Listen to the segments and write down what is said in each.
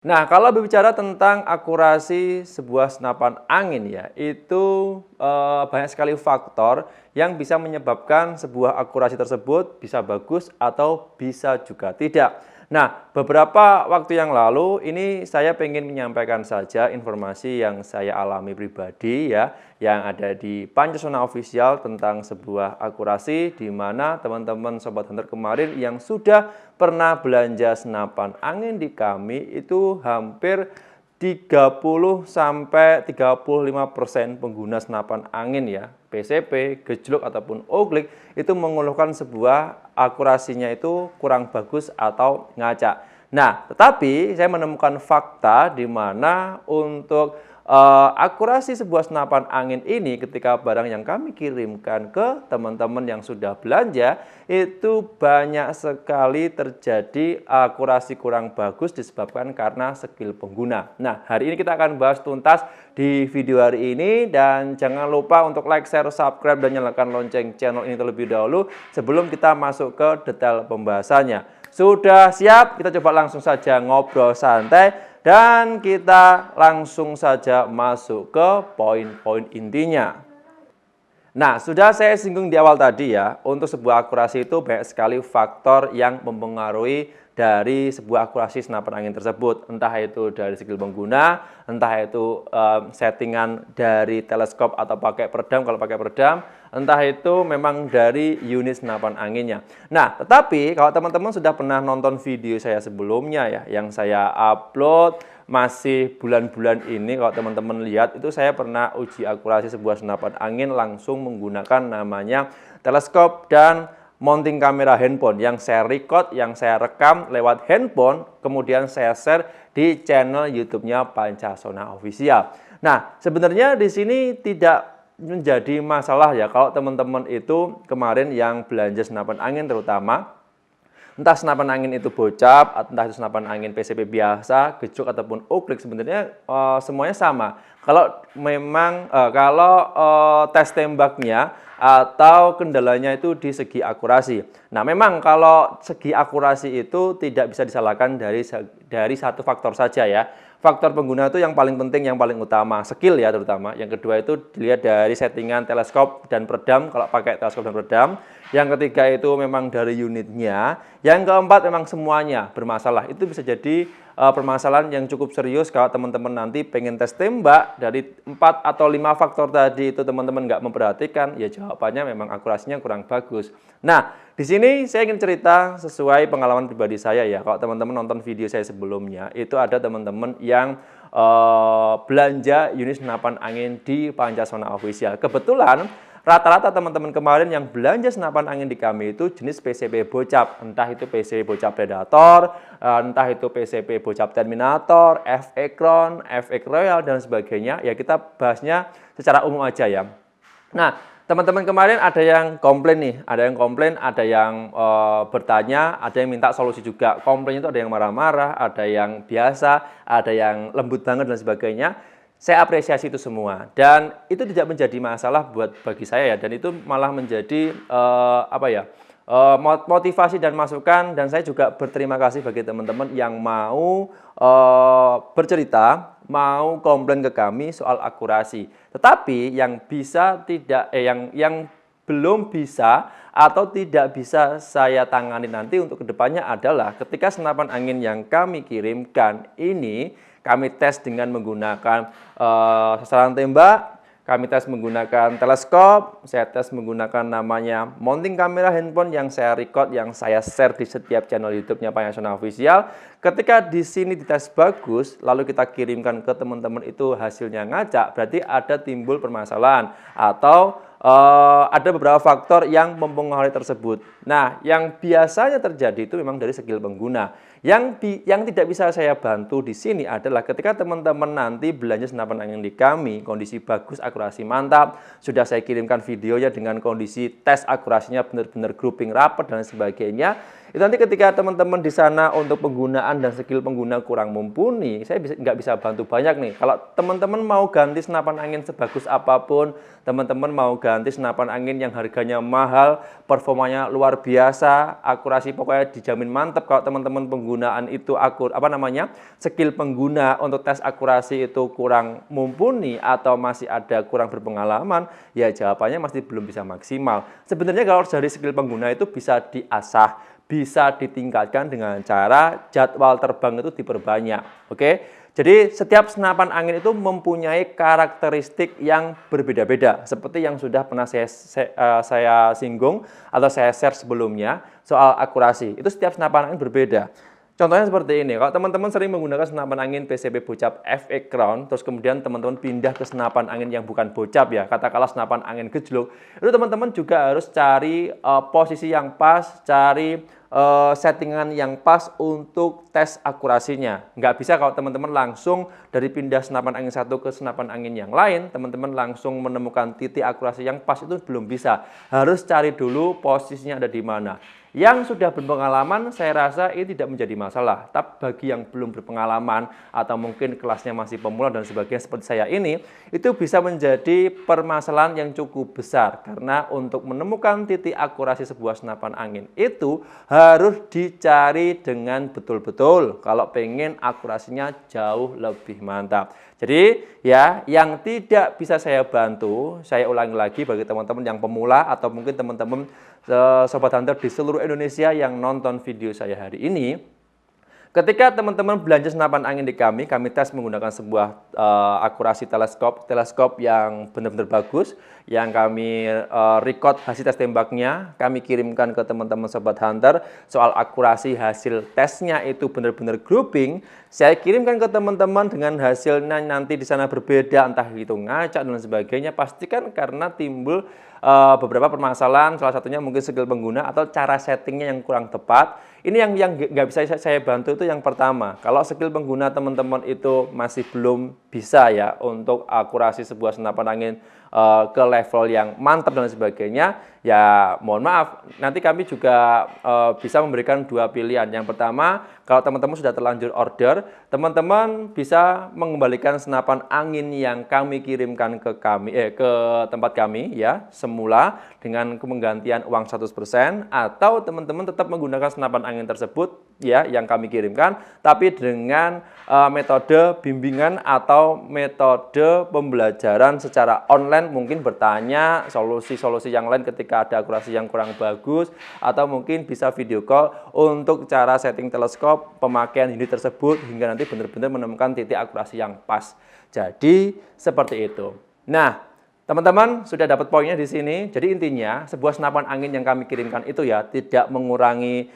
Nah, kalau berbicara tentang akurasi sebuah senapan angin ya, itu banyak sekali faktor yang bisa menyebabkan sebuah akurasi tersebut bisa bagus atau bisa juga tidak. Nah, beberapa waktu yang lalu ini saya ingin menyampaikan saja informasi yang saya alami pribadi ya, yang ada di Pancasona Official tentang sebuah akurasi di mana teman-teman Sobat Hunter kemarin yang sudah pernah belanja senapan angin di kami itu hampir 30 sampai 35% pengguna senapan angin ya, PCP, gejlok ataupun oglik itu mengeluhkan sebuah akurasinya itu kurang bagus atau ngaca. Nah, tetapi saya menemukan fakta di mana untuk akurasi sebuah senapan angin ini ketika barang yang kami kirimkan ke teman-teman yang sudah belanja itu banyak sekali terjadi akurasi kurang bagus disebabkan karena skill pengguna. Nah, hari ini kita akan bahas tuntas di video hari ini dan jangan lupa untuk like, share, subscribe, dan nyalakan lonceng channel ini terlebih dahulu sebelum kita masuk ke detail pembahasannya. Sudah siap? Kita coba langsung saja ngobrol santai. Dan kita langsung saja masuk ke poin-poin intinya. Nah, sudah saya singgung di awal tadi ya, untuk sebuah akurasi itu banyak sekali faktor yang mempengaruhi dari sebuah akurasi senapan angin tersebut. Entah itu dari skill pengguna, entah itu settingan dari teleskop atau pakai peredam kalau pakai peredam, entah itu memang dari unit senapan anginnya. Nah, tetapi kalau teman-teman sudah pernah nonton video saya sebelumnya ya, yang saya upload masih bulan-bulan ini, kalau teman-teman lihat itu saya pernah uji akurasi sebuah senapan angin langsung menggunakan namanya teleskop dan mounting kamera handphone yang saya record, yang saya rekam lewat handphone, kemudian saya share di channel YouTube-nya Pancasona Official. Nah, sebenarnya di sini tidak menjadi masalah ya kalau teman-teman itu kemarin yang belanja senapan angin terutama entah senapan angin itu bocap, entah itu senapan angin PCP biasa, gejlok ataupun oglik sebenarnya semuanya sama. Kalau memang tes tembaknya atau kendalanya itu di segi akurasi. Nah, memang kalau segi akurasi itu tidak bisa disalahkan dari satu faktor saja ya. Faktor pengguna itu yang paling penting, yang paling utama, skill ya terutama. Yang kedua itu dilihat dari settingan teleskop dan peredam, kalau pakai teleskop dan peredam. Yang ketiga itu memang dari unitnya. Yang keempat memang semuanya bermasalah. Itu bisa jadi permasalahan yang cukup serius kalau teman-teman nanti pengen tes tembak dari 4 atau 5 faktor tadi itu teman-teman nggak memperhatikan, ya jawabannya memang akurasinya kurang bagus. Nah, di sini saya ingin cerita sesuai pengalaman pribadi saya ya. Kalau teman-teman nonton video saya sebelumnya, itu ada teman-teman yang belanja unit senapan angin di Pancasona Official. Kebetulan rata-rata teman-teman kemarin yang belanja senapan angin di kami itu jenis PCP bocap, entah itu PCP bocap Predator, entah itu PCP bocap Terminator, FX Royal dan sebagainya. Ya kita bahasnya secara umum aja ya. Nah, teman-teman kemarin ada yang komplain nih, ada yang bertanya, ada yang minta solusi juga. Komplain itu ada yang marah-marah, ada yang biasa, ada yang lembut banget dan sebagainya. Saya apresiasi itu semua dan itu tidak menjadi masalah bagi saya ya, dan itu malah menjadi motivasi dan masukan, dan saya juga berterima kasih bagi teman-teman yang mau bercerita, mau komplain ke kami soal akurasi. Tetapi yang yang belum bisa atau tidak bisa saya tangani nanti untuk kedepannya adalah ketika senapan angin yang kami kirimkan ini kami tes dengan menggunakan sasaran tembak, kami tes menggunakan teleskop, saya tes menggunakan namanya mounting kamera handphone yang saya record, yang saya share di setiap channel YouTube-nya Pancasona Official. Ketika di sini dites bagus, lalu kita kirimkan ke teman-teman itu hasilnya ngacak, berarti ada timbul permasalahan atau ada beberapa faktor yang mempengaruhi tersebut. Nah, yang biasanya terjadi itu memang dari skill pengguna. Yang tidak bisa saya bantu di sini adalah ketika teman-teman nanti belanja senapan angin di kami, kondisi bagus, akurasi mantap, sudah saya kirimkan videonya dengan kondisi tes akurasinya benar-benar grouping rapat dan sebagainya. Itu nanti ketika teman-teman di sana untuk penggunaan dan skill pengguna kurang mumpuni, saya nggak bisa bantu banyak nih. Kalau teman-teman mau ganti senapan angin sebagus apapun, teman-teman mau ganti senapan angin yang harganya mahal, performanya luar biasa, akurasi pokoknya dijamin mantap. Kalau teman-teman penggunaan itu skill pengguna untuk tes akurasi itu kurang mumpuni atau masih ada kurang berpengalaman, ya jawabannya masih belum bisa maksimal. Sebenarnya kalau dari skill pengguna itu bisa diasah, bisa ditingkatkan dengan cara jadwal terbang itu diperbanyak. Oke? Jadi setiap senapan angin itu mempunyai karakteristik yang berbeda-beda. Seperti yang sudah pernah saya singgung atau saya share sebelumnya soal akurasi. Itu setiap senapan angin berbeda. Contohnya seperti ini, kalau teman-teman sering menggunakan senapan angin PCP Bocap FX Crown, terus kemudian teman-teman pindah ke senapan angin yang bukan bocap ya, katakanlah senapan angin gejluk, itu teman-teman juga harus cari posisi yang pas, cari settingan yang pas untuk tes akurasinya. Nggak bisa kalau teman-teman langsung dari pindah senapan angin satu ke senapan angin yang lain, teman-teman langsung menemukan titik akurasi yang pas, itu belum bisa. Harus cari dulu posisinya ada di mana. Yang sudah berpengalaman saya rasa ini tidak menjadi masalah. Tapi bagi yang belum berpengalaman atau mungkin kelasnya masih pemula dan sebagainya seperti saya ini, itu bisa menjadi permasalahan yang cukup besar. Karena untuk menemukan titik akurasi sebuah senapan angin itu harus dicari dengan betul-betul kalau pengen akurasinya jauh lebih mantap. Jadi ya, yang tidak bisa saya bantu, saya ulangi lagi bagi teman-teman yang pemula atau mungkin teman-teman Sobat Hunter di seluruh Indonesia yang nonton video saya hari ini, ketika teman-teman belanja senapan angin di kami tes menggunakan sebuah akurasi teleskop yang benar-benar bagus, yang kami record hasil tes tembaknya, kami kirimkan ke teman-teman Sobat Hunter. Soal akurasi hasil tesnya itu benar-benar grouping, saya kirimkan ke teman-teman dengan hasilnya nanti di sana berbeda, entah itu ngacak dan sebagainya, pastikan karena timbul beberapa permasalahan, salah satunya mungkin skill pengguna atau cara settingnya yang kurang tepat. Ini yang nggak bisa saya bantu itu yang pertama. Kalau skill pengguna teman-teman itu masih belum bisa ya untuk akurasi sebuah senapan angin ke level yang mantap dan sebagainya, ya mohon maaf, nanti kami juga bisa memberikan dua pilihan. Yang pertama, kalau teman-teman sudah terlanjur order, teman-teman bisa mengembalikan senapan angin yang kami kirimkan ke tempat kami ya semula dengan penggantian uang 100%, atau teman-teman tetap menggunakan senapan angin tersebut ya yang kami kirimkan, tapi dengan metode bimbingan atau metode pembelajaran secara online, mungkin bertanya solusi-solusi yang lain ketika ada akurasi yang kurang bagus, atau mungkin bisa video call untuk cara setting teleskop, pemakaian unit tersebut hingga nanti benar-benar menemukan titik akurasi yang pas. Jadi seperti itu. Nah, teman-teman sudah dapat poinnya di sini. Jadi intinya sebuah senapan angin yang kami kirimkan itu ya tidak mengurangi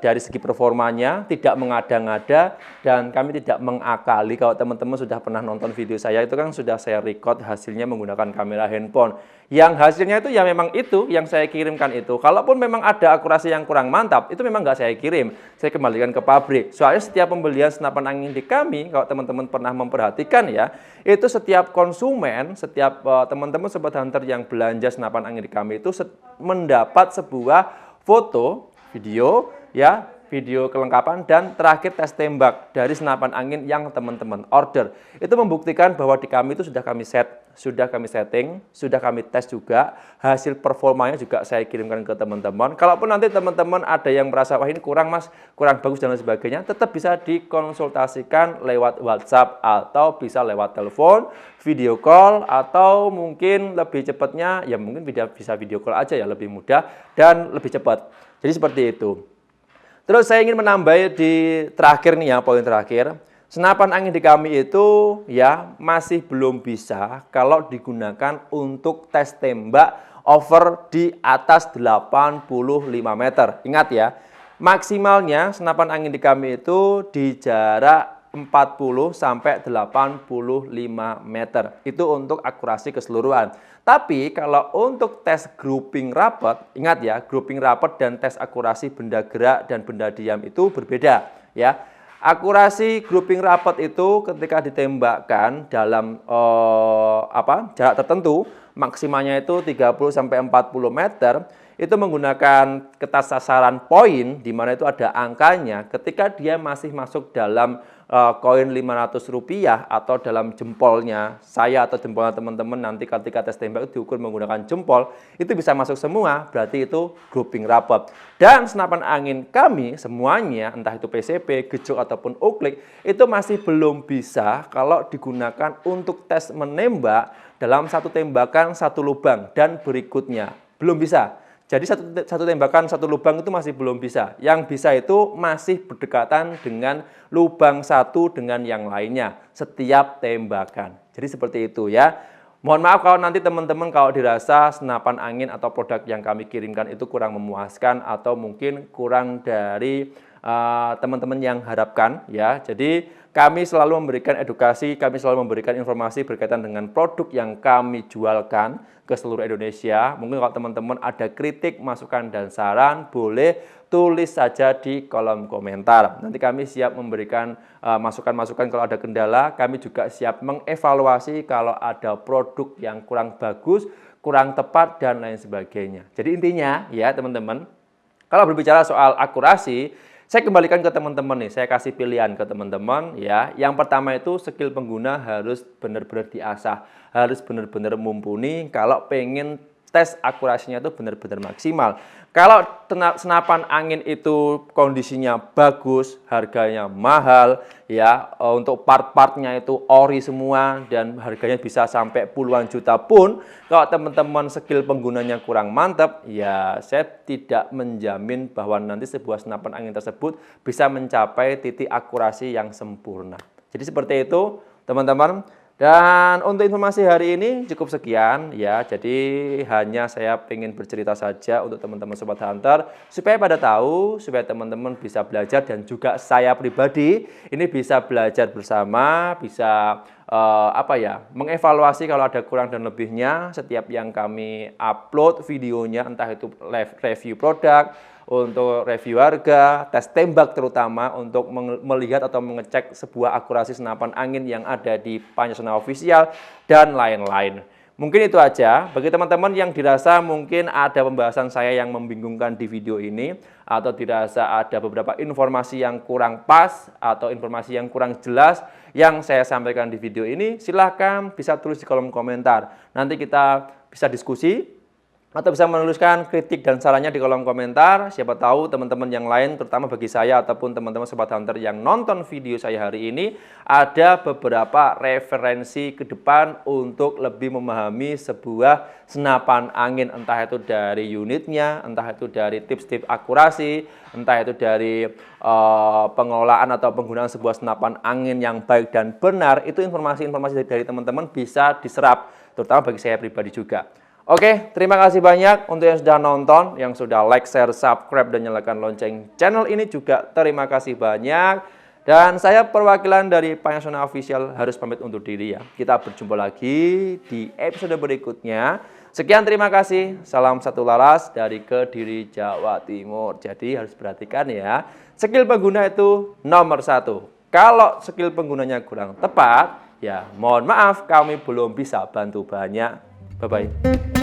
dari segi performanya, tidak mengada-ngada, dan kami tidak mengakali. Kalau teman-teman sudah pernah nonton video saya, itu kan sudah saya record hasilnya menggunakan kamera handphone. Yang hasilnya itu ya memang itu yang saya kirimkan itu. Kalaupun memang ada akurasi yang kurang mantap, itu memang nggak saya kirim. Saya kembalikan ke pabrik. Soalnya setiap pembelian senapan angin di kami, kalau teman-teman pernah memperhatikan ya, itu setiap konsumen, setiap teman-teman Sobat Hunter yang belanja senapan angin di kami itu mendapat sebuah foto, video, ya, video kelengkapan, dan terakhir tes tembak dari senapan angin yang teman-teman order. Itu membuktikan bahwa di kami itu sudah kami setting, sudah kami tes juga, hasil performanya juga saya kirimkan ke teman-teman. Kalaupun nanti teman-teman ada yang merasa, wah ini kurang mas, kurang bagus dan lain sebagainya, tetap bisa dikonsultasikan lewat WhatsApp atau bisa lewat telepon, video call, atau mungkin lebih cepatnya, ya mungkin bisa video call aja ya, lebih mudah dan lebih cepat. Jadi seperti itu. Terus saya ingin menambah di terakhir nih ya, poin terakhir. Senapan angin di kami itu ya masih belum bisa kalau digunakan untuk tes tembak over di atas 85 meter. Ingat ya, maksimalnya senapan angin di kami itu di jarak 40 sampai 85 meter. Itu untuk akurasi keseluruhan. Tapi kalau untuk tes grouping rapat, ingat ya, grouping rapat dan tes akurasi benda gerak dan benda diam itu berbeda ya. Akurasi grouping rapat itu ketika ditembakkan dalam jarak tertentu, maksimalnya itu 30 sampai 40 meter, itu menggunakan kertas sasaran poin, di mana itu ada angkanya. Ketika dia masih masuk dalam koin Rp500 atau dalam jempolnya saya atau jempolnya teman-teman, nanti ketika tes tembak itu diukur menggunakan jempol, itu bisa masuk semua, berarti itu grouping rapot. Dan senapan angin kami semuanya, entah itu PCP, gejok ataupun uklik, itu masih belum bisa kalau digunakan untuk tes menembak dalam satu tembakan satu lubang dan berikutnya. Belum bisa. Jadi satu tembakan satu lubang itu masih belum bisa. Yang bisa itu masih berdekatan dengan lubang satu dengan yang lainnya setiap tembakan. Jadi seperti itu ya. Mohon maaf kalau nanti teman-teman kalau dirasa senapan angin atau produk yang kami kirimkan itu kurang memuaskan atau mungkin kurang dari teman-teman yang harapkan ya. Jadi kami selalu memberikan edukasi, kami selalu memberikan informasi berkaitan dengan produk yang kami jualkan ke seluruh Indonesia. Mungkin kalau teman-teman ada kritik, masukan, dan saran, boleh tulis saja di kolom komentar. Nanti kami siap memberikan masukan-masukan kalau ada kendala. Kami juga siap mengevaluasi kalau ada produk yang kurang bagus, kurang tepat, dan lain sebagainya. Jadi intinya ya teman-teman, kalau berbicara soal akurasi, saya kembalikan ke teman-teman nih, saya kasih pilihan ke teman-teman ya. Yang pertama itu skill pengguna harus benar-benar diasah, harus benar-benar mumpuni kalau pengen tes akurasinya itu benar-benar maksimal. Kalau senapan angin itu kondisinya bagus, harganya mahal ya, untuk part-partnya itu ori semua dan harganya bisa sampai puluhan juta pun, kalau teman-teman skill penggunanya kurang mantap, ya saya tidak menjamin bahwa nanti sebuah senapan angin tersebut bisa mencapai titik akurasi yang sempurna. Jadi seperti itu teman-teman. Dan untuk informasi hari ini cukup sekian ya. Jadi hanya saya ingin bercerita saja untuk teman-teman Sobat Hunter supaya pada tahu, supaya teman-teman bisa belajar dan juga saya pribadi ini bisa belajar bersama, bisa mengevaluasi kalau ada kurang dan lebihnya setiap yang kami upload videonya, entah itu live review produk, untuk review harga, tes tembak terutama untuk melihat atau mengecek sebuah akurasi senapan angin yang ada di Pancasona Official dan lain-lain. Mungkin itu aja. Bagi teman-teman yang dirasa mungkin ada pembahasan saya yang membingungkan di video ini atau dirasa ada beberapa informasi yang kurang pas atau informasi yang kurang jelas yang saya sampaikan di video ini, silahkan bisa tulis di kolom komentar. Nanti kita bisa diskusi atau bisa menuliskan kritik dan sarannya di kolom komentar. Siapa tahu teman-teman yang lain, terutama bagi saya ataupun teman-teman Sobat Hunter yang nonton video saya hari ini, ada beberapa referensi ke depan untuk lebih memahami sebuah senapan angin, entah itu dari unitnya, entah itu dari tips-tips akurasi, entah itu dari pengelolaan atau penggunaan sebuah senapan angin yang baik dan benar. Itu informasi-informasi dari teman-teman bisa diserap, terutama bagi saya pribadi juga. Oke, terima kasih banyak untuk yang sudah nonton, yang sudah like, share, subscribe, dan nyalakan lonceng channel ini juga. Terima kasih banyak. Dan saya perwakilan dari Pancasona Official harus pamit undur diri ya. Kita berjumpa lagi di episode berikutnya. Sekian, terima kasih. Salam satu laras dari Kediri, Jawa Timur. Jadi harus perhatikan ya, skill pengguna itu nomor 1. Kalau skill penggunanya kurang tepat, ya mohon maaf kami belum bisa bantu banyak. Bye-bye.